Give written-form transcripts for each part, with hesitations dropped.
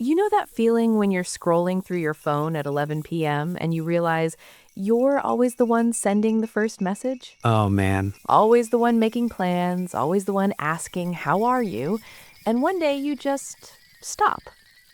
You know that feeling when you're scrolling through your phone at 11 p.m. and you realize you're always the one sending the first message? Oh man, Always the one making plans, always the one asking, "How are you?" And one day you just stop.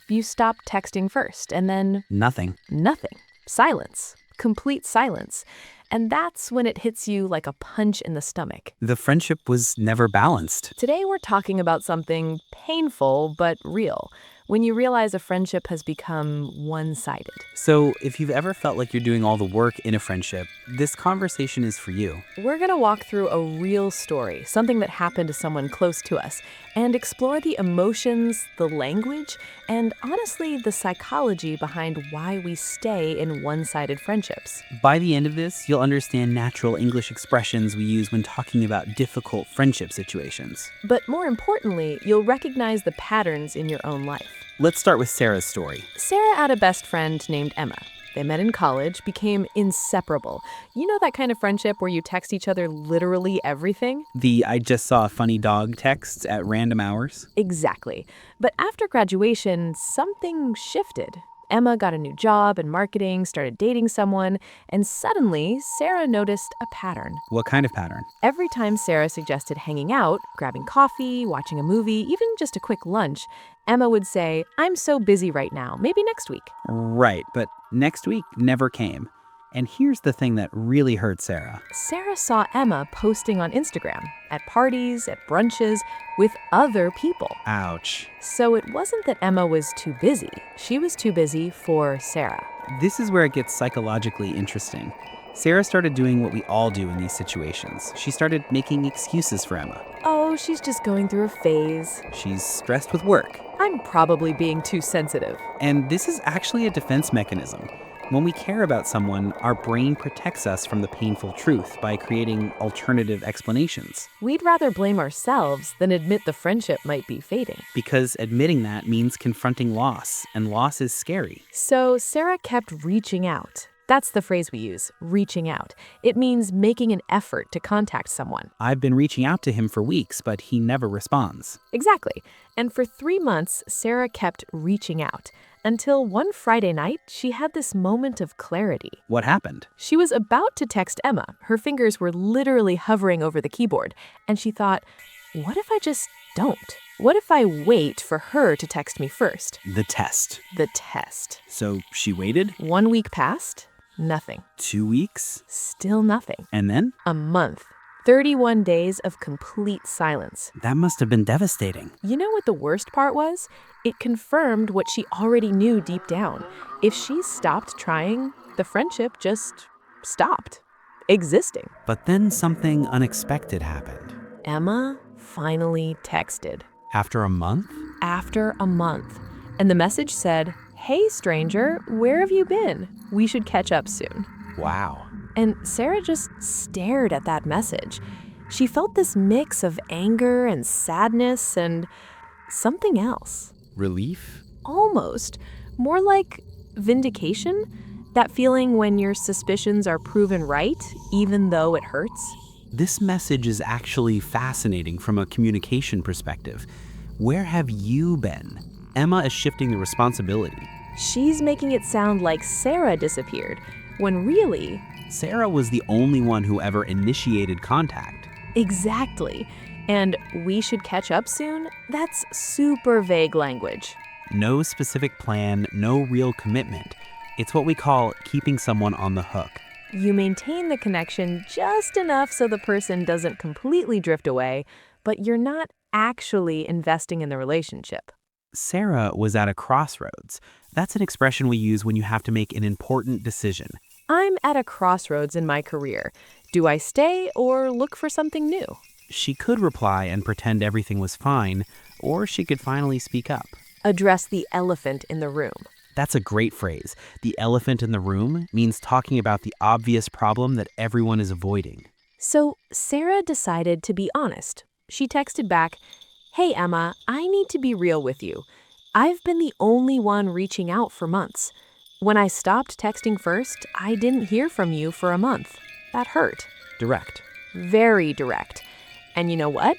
You stop texting first, and then nothing. nothing. Silence. Complete silence. And that's when it hits you like a punch in the stomach. The friendship was never balanced. Today, we're talking about something painful but real. When you realize a friendship has become one-sided. So, if you've ever felt like you're doing all the work in a friendship, this conversation is for you. We're going to walk through a real story, something that happened to someone close to us, and explore the emotions, the language, and honestly, the psychology behind why we stay in one-sided friendships. By the end of this, you'll understand natural English expressions we use when talking about difficult friendship situations. But more importantly, you'll recognize the patterns in your own life. Let's start with Sarah's story. Sarah had a best friend named Emma. They met in college, became inseparable. You know that kind of friendship where you text each other literally everything? The "I just saw a funny dog" texts at random hours. Exactly. But after graduation, something shifted. Emma got a new job in marketing, started dating someone, and suddenly Sarah noticed a pattern. What kind of pattern? Every time Sarah suggested hanging out, grabbing coffee, watching a movie, even just a quick lunch, Emma would say, "I'm so busy right now, maybe next week." Right, but next week never came. And here's the thing that really hurt Sarah. Sarah saw Emma posting on Instagram, at parties, at brunches, with other people. Ouch. So it wasn't that Emma was too busy. She was too busy for Sarah. This is where it gets psychologically interesting. Sarah started doing what we all do in these situations. She started making excuses for Emma. Oh, she's just going through a phase. She's stressed with work. I'm probably being too sensitive. And this is actually a defense mechanism. When we care about someone, our brain protects us from the painful truth by creating alternative explanations. We'd rather blame ourselves than admit the friendship might be fading. Because admitting that means confronting loss, and loss is scary. So Sarah kept reaching out. That's the phrase we use, reaching out. It means making an effort to contact someone. I've been reaching out to him for weeks, but he never responds. Exactly. And for 3 months, Sarah kept reaching out. Until one Friday night, she had this moment of clarity. What happened? She was about to text Emma. Her fingers were literally hovering over the keyboard. And she thought, what if I just don't? What if I wait for her to text me first? The test. The test. So she waited? 1 week passed. Nothing. 2 weeks? Still nothing. And then? A month. 31 days of complete silence. That must have been devastating. You know what the worst part was? It confirmed what she already knew deep down. If she stopped trying, the friendship just stopped existing. But then something unexpected happened. Emma finally texted. After a month? After a month. And the message said, "Hey stranger, where have you been? We should catch up soon." Wow. And Sarah just stared at that message. She felt this mix of anger and sadness and something else. Relief? Almost. More like vindication. That feeling when your suspicions are proven right, even though it hurts. This message is actually fascinating from a communication perspective. Where have you been? Emma is shifting the responsibility. She's making it sound like Sarah disappeared, when really... Sarah was the only one who ever initiated contact. Exactly. And "we should catch up soon"? That's super vague language. No specific plan, no real commitment. It's what we call keeping someone on the hook. You maintain the connection just enough so the person doesn't completely drift away, but you're not actually investing in the relationship. Sarah was at a crossroads. That's an expression we use when you have to make an important decision. I'm at a crossroads in my career. Do I stay or look for something new? She could reply and pretend everything was fine, or she could finally speak up. Address the elephant in the room. That's a great phrase. The elephant in the room means talking about the obvious problem that everyone is avoiding. So Sarah decided to be honest. She texted back, "Hey Emma, I need to be real with you. I've been the only one reaching out for months. When I stopped texting first, I didn't hear from you for a month. That hurt." Direct. Very direct. And you know what?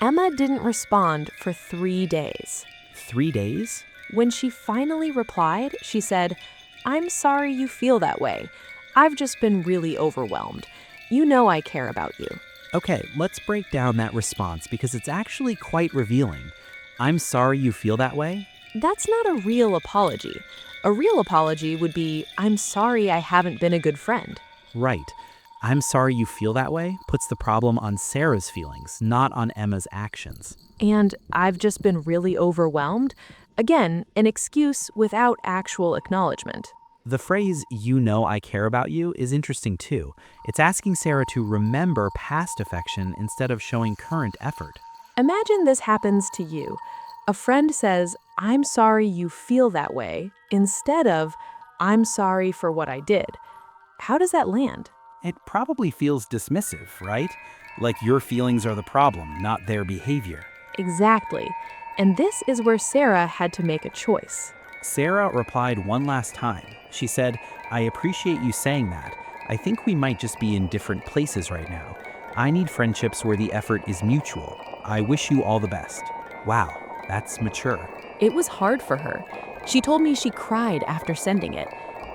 Emma didn't respond for 3 days. 3 days? When she finally replied, she said, "I'm sorry you feel that way. I've just been really overwhelmed. You know I care about you." Okay, let's break down that response because it's actually quite revealing. I'm sorry you feel that way? That's not a real apology. A real apology would be, "I'm sorry I haven't been a good friend." Right. I'm sorry you feel that way puts the problem on Sarah's feelings, not on Emma's actions. And "I've just been really overwhelmed." Again, an excuse without actual acknowledgement. The phrase, you know I care about you, is interesting too. It's asking Sarah to remember past affection instead of showing current effort. Imagine this happens to you. A friend says, "I'm sorry you feel that way," instead of, "I'm sorry for what I did." How does that land? It probably feels dismissive, right? Like your feelings are the problem, not their behavior. Exactly. And this is where Sarah had to make a choice. Sarah replied one last time. She said, I appreciate you saying that. I think we might just be in different places right now. I need friendships where the effort is mutual. I wish you all the best. Wow, that's mature. It was hard for her. She told me she cried after sending it,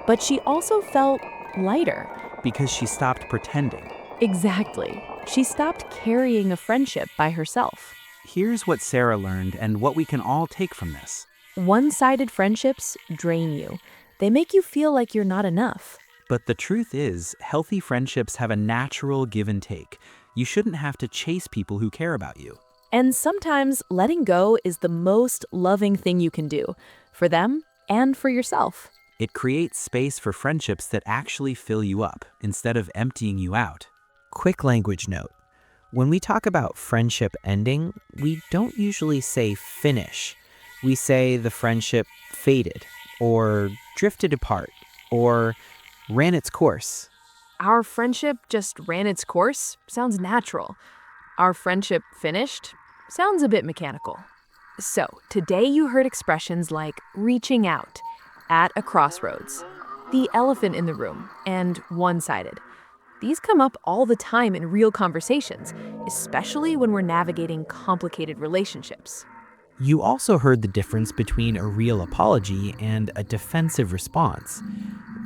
but she also felt lighter. Because she stopped pretending. Exactly. She stopped carrying a friendship by herself. Here's what Sarah learned and what we can all take from this. One-sided friendships drain you. They make you feel like you're not enough. But the truth is, healthy friendships have a natural give and take. You shouldn't have to chase people who care about you. And sometimes letting go is the most loving thing you can do, for them and for yourself. It creates space for friendships that actually fill you up instead of emptying you out. Quick language note. When we talk about friendship ending, we don't usually say finish. We say the friendship faded, or drifted apart, or ran its course. Our friendship just ran its course sounds natural. Our friendship finished sounds a bit mechanical. So, today you heard expressions like reaching out, at a crossroads, the elephant in the room, and one-sided. These come up all the time in real conversations, especially when we're navigating complicated relationships. You also heard the difference between a real apology and a defensive response.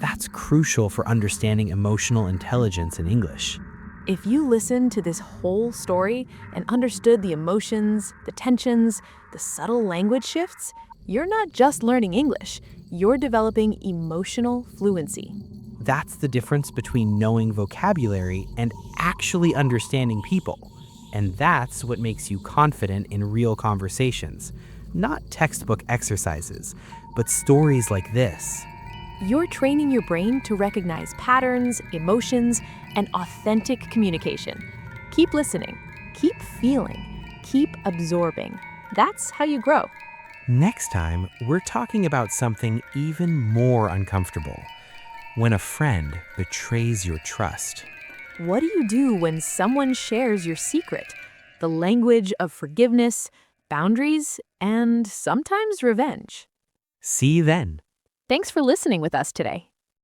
That's crucial for understanding emotional intelligence in English. If you listened to this whole story and understood the emotions, the tensions, the subtle language shifts, you're not just learning English, you're developing emotional fluency. That's the difference between knowing vocabulary and actually understanding people. And that's what makes you confident in real conversations. Not textbook exercises, but stories like this. You're training your brain to recognize patterns, emotions, and authentic communication. Keep listening, keep feeling, keep absorbing. That's how you grow. Next time, we're talking about something even more uncomfortable. When a friend betrays your trust. What do you do when someone shares your secret? The language of forgiveness, boundaries, and sometimes revenge. See you then. Thanks for listening with us today.